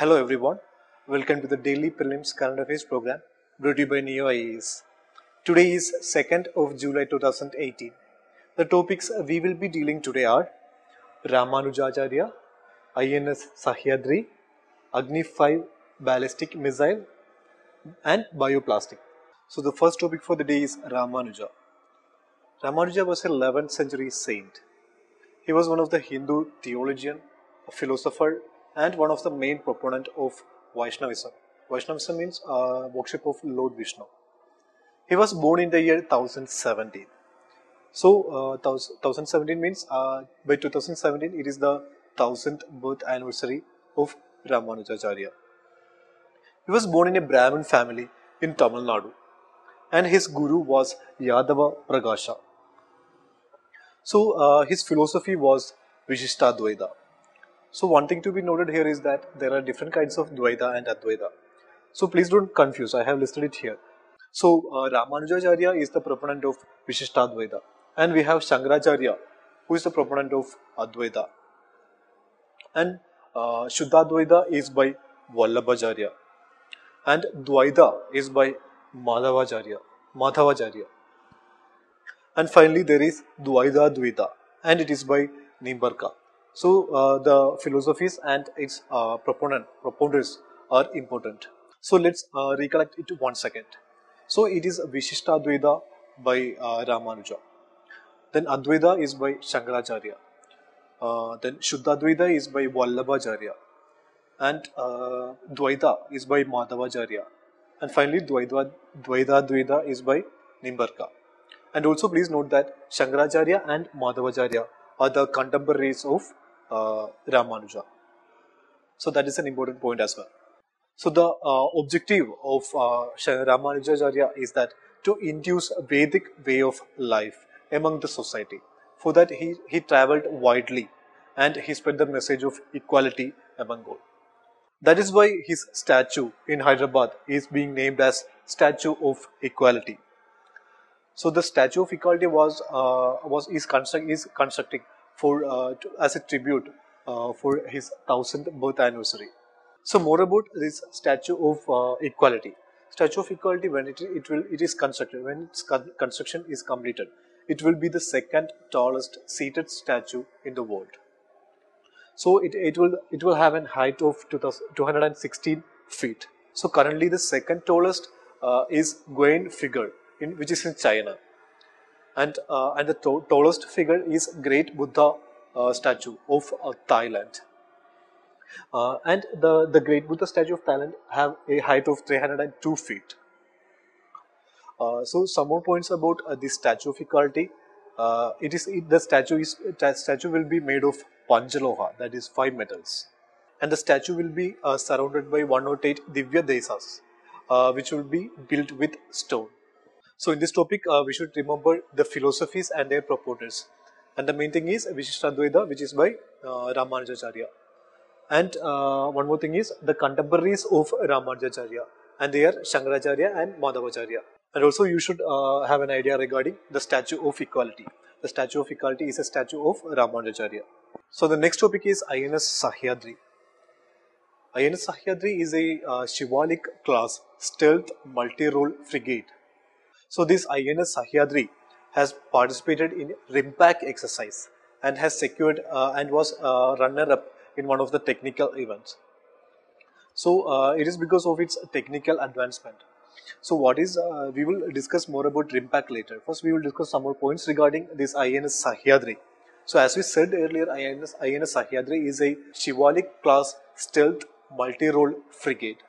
Hello everyone, welcome to the daily prelims current affairs program brought to you by Neo IAS. Today is 2nd of July 2018. The topics we will be dealing today are Ramanuja, INS Sahyadri, Agni-V ballistic missile and bioplastic. So the first topic for the day is Ramanuja. Ramanuja was a 11th century saint. He was one of the Hindu theologian, philosopher and one of the main proponent of Vaishnavism. Vaishnavism means worship of Lord Vishnu. He was born in the year 1017. So 1017 means by 2017 it is the 1000th birth anniversary of Ramanujacharya. He was born in a Brahmin family in Tamil Nadu and his guru was Yadava Pragasha. So his philosophy was Vishishtadvaita. So one thing to be noted here is that there are different kinds of Dvaita and Advaita. So please don't confuse, I have listed it here. So Ramanujacharya is the proponent of Vishishtadvaita and we have Shankaracharya who is the proponent of Advaita. And Shuddhadvaita is by Vallabhacharya and Dvaita is by Madhavacharya. And finally there is Dvaita Dvaita and it is by Nimbarka. So the philosophies and its proponents are important. So let's recollect it 1 second. So it is Vishishtadvaita by Ramanuja. Then Advaita is by Shankaracharya. Then Shuddhadvaita is by Vallabhacharya. And Dvaita is by Madhavacharya. And finally Dvaita Dvaita is by Nimbarka. And also please note that Shankaracharya and Madhavacharya are the contemporaries of Ramanuja. So that is an important point as well. So the objective of Ramanujacharya is that to induce a Vedic way of life among the society. For that he travelled widely and he spread the message of equality among all. That is why his statue in Hyderabad is being named as Statue of Equality. So the Statue of Equality is constructing for as a tribute for his 1000th birth anniversary. So more about this Statue of Equality. Statue of Equality, when it is constructed, when its construction is completed, it will be the second tallest seated statue in the world. So it will have a height of 216 feet. So currently the second tallest is Guan figure, which is in China. And the tallest figure is Great Buddha statue of Thailand. And the Great Buddha statue of Thailand have a height of 302 feet. So some more points about this Statue of Equality. The statue will be made of Panchaloha, that is 5 metals. And the statue will be surrounded by 108 Divya Desas, which will be built with stone. So in this topic, we should remember the philosophies and their proponents. And the main thing is Vishishtadvaita, which is by Ramanujacharya. And one more thing is the contemporaries of Ramanujacharya. And they are Shankaracharya and Madhavacharya. And also you should have an idea regarding the Statue of Equality. The Statue of Equality is a statue of Ramanujacharya. So the next topic is INS Sahyadri. INS Sahyadri is a Shivalik class stealth multi-role frigate. So this INS Sahyadri has participated in RIMPAC exercise and has secured and was runner-up in one of the technical events. So it is because of its technical advancement. So we will discuss more about RIMPAC later. First we will discuss some more points regarding this INS Sahyadri. So as we said earlier, INS Sahyadri is a Shivalik class stealth multi-role frigate.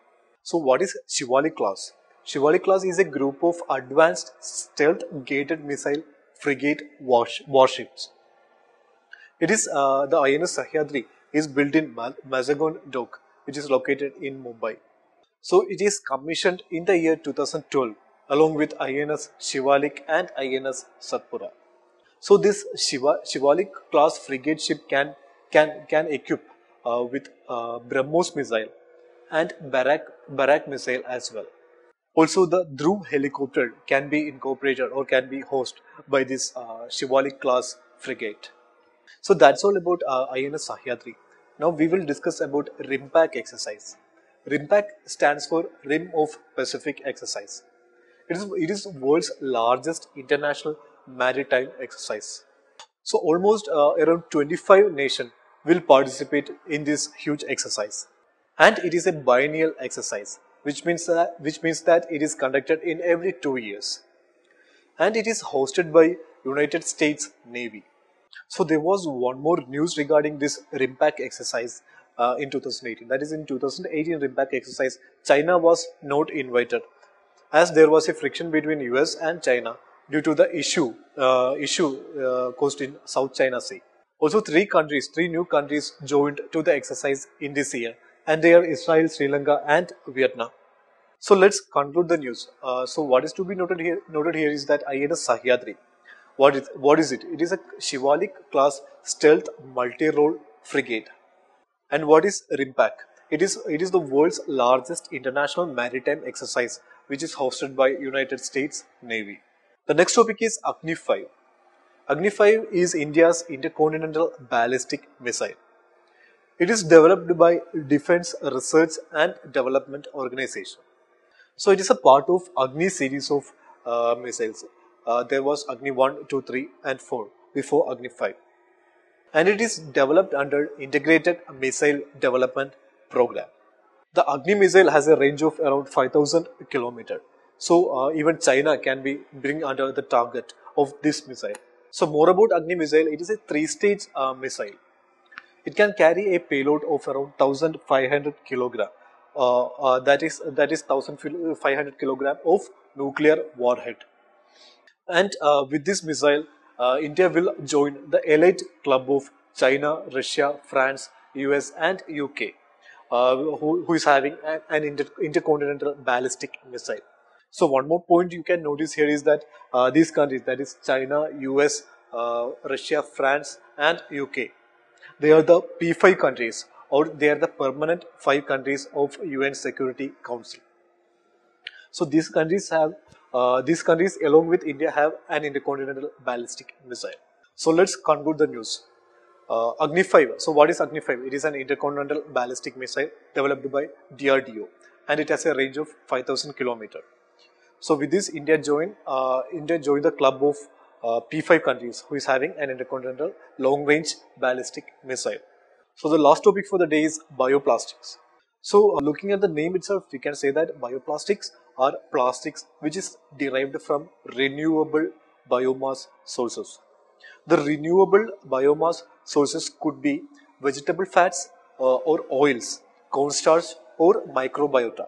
So what is Shivalik class? Shivalik class is a group of advanced stealth gated missile frigate warships. It is the INS Sahyadri is built in Mazagon Dock, which is located in Mumbai. So it is commissioned in the year 2012 along with INS Shivalik and INS Satpura. So this Shivalik class frigate ship can equip with BrahMos missile and Barak missile as well. Also, the Dhruv helicopter can be incorporated or can be hosted by this Shivalik class frigate. So that's all about INS Sahyadri. Now we will discuss about RIMPAC exercise. RIMPAC stands for Rim of Pacific exercise. It is world's largest international maritime exercise. So almost around 25 nations will participate in this huge exercise. And it is a biennial exercise, which means that it is conducted in every 2 years. And it is hosted by United States Navy. So there was one more news regarding this RIMPAC exercise in 2018. That is, in 2018 RIMPAC exercise, China was not invited as there was a friction between US and China due to the issue caused in South China Sea. Also, three new countries joined to the exercise in this year, and they are Israel, Sri Lanka, and Vietnam. So let's conclude the news. So what is to be noted here? Noted here is that INS Sahyadri. What is it? It is a Shivalik class stealth multi-role frigate. And what is RIMPAC? It is the world's largest international maritime exercise, which is hosted by United States Navy. The next topic is Agni-V. Agni-V is India's intercontinental ballistic missile. It is developed by Defense Research and Development Organization. So it is a part of Agni series of missiles. There was Agni 1, 2, 3 and 4 before Agni-V. And it is developed under Integrated Missile Development Program. The Agni missile has a range of around 5,000 km. So even China can be bring under the target of this missile. So more about Agni missile, it is a 3-stage missile. It can carry a payload of around 1,500 kg. That is 1,500 kg of nuclear warhead. And with this missile, India will join the elite club of China, Russia, France, US and UK, who is having an intercontinental ballistic missile. So one more point you can notice here is that these countries, that is China, US, Russia, France and UK, they are the P5 countries, or they are the permanent 5 countries of UN Security Council. So these countries along with India have an intercontinental ballistic missile. So let's conclude the news. Agni-V. So what is Agni-V? It is an intercontinental ballistic missile developed by DRDO, and it has a range of 5,000 km. So with this, India joined the club of P5 countries who is having an intercontinental long-range ballistic missile. So the last topic for the day is bioplastics. So looking at the name itself, we can say that bioplastics are plastics which is derived from renewable biomass sources. The renewable biomass sources could be vegetable fats or oils, cornstarch or microbiota.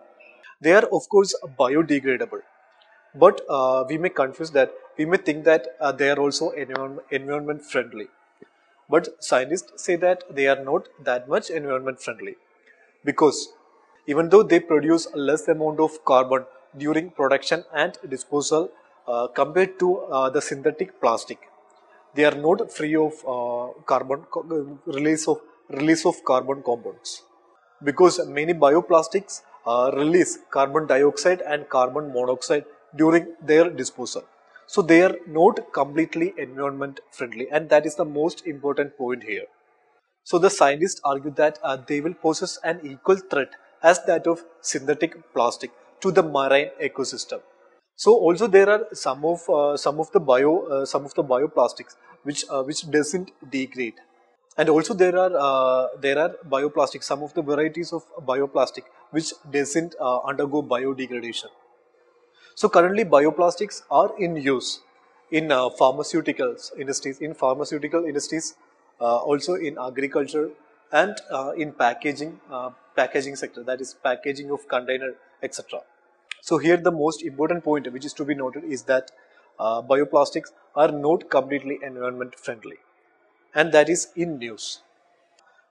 They are of course biodegradable, but we may think that they are also environment friendly. But scientists say that they are not that much environment friendly, because even though they produce a less amount of carbon during production and disposal compared to the synthetic plastic, they are not free of release of carbon compounds, because many bioplastics release carbon dioxide and carbon monoxide during their disposal. So they are not completely environment friendly, and that is the most important point here. So the scientists argue that they will pose an equal threat as that of synthetic plastic to the marine ecosystem. So also there are some of the bioplastics which doesn't degrade, and also there are bioplastics, some of the varieties of bioplastic which doesn't undergo biodegradation. So currently bioplastics are in use in pharmaceutical industries, also in agriculture and in packaging sector, that is packaging of container, etc. So here the most important point which is to be noted is that bioplastics are not completely environment friendly, and that is in news.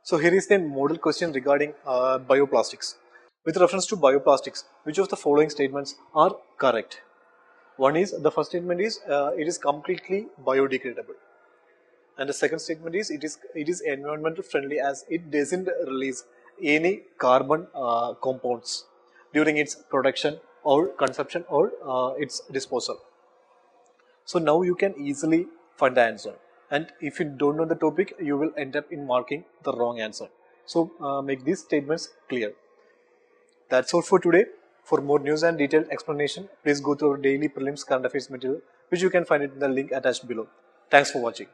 So here is the model question regarding bioplastics. With reference to bioplastics, which of the following statements are correct? The first statement is it is completely biodegradable, and the second statement is it is environmental friendly as it doesn't release any carbon compounds during its production or consumption or its disposal. So now you can easily find the answer, and if you don't know the topic, you will end up in marking the wrong answer. So make these statements clear. That's all for today. For more news and detailed explanation, please go to our daily prelims current affairs material, which you can find it in the link attached below. Thanks for watching.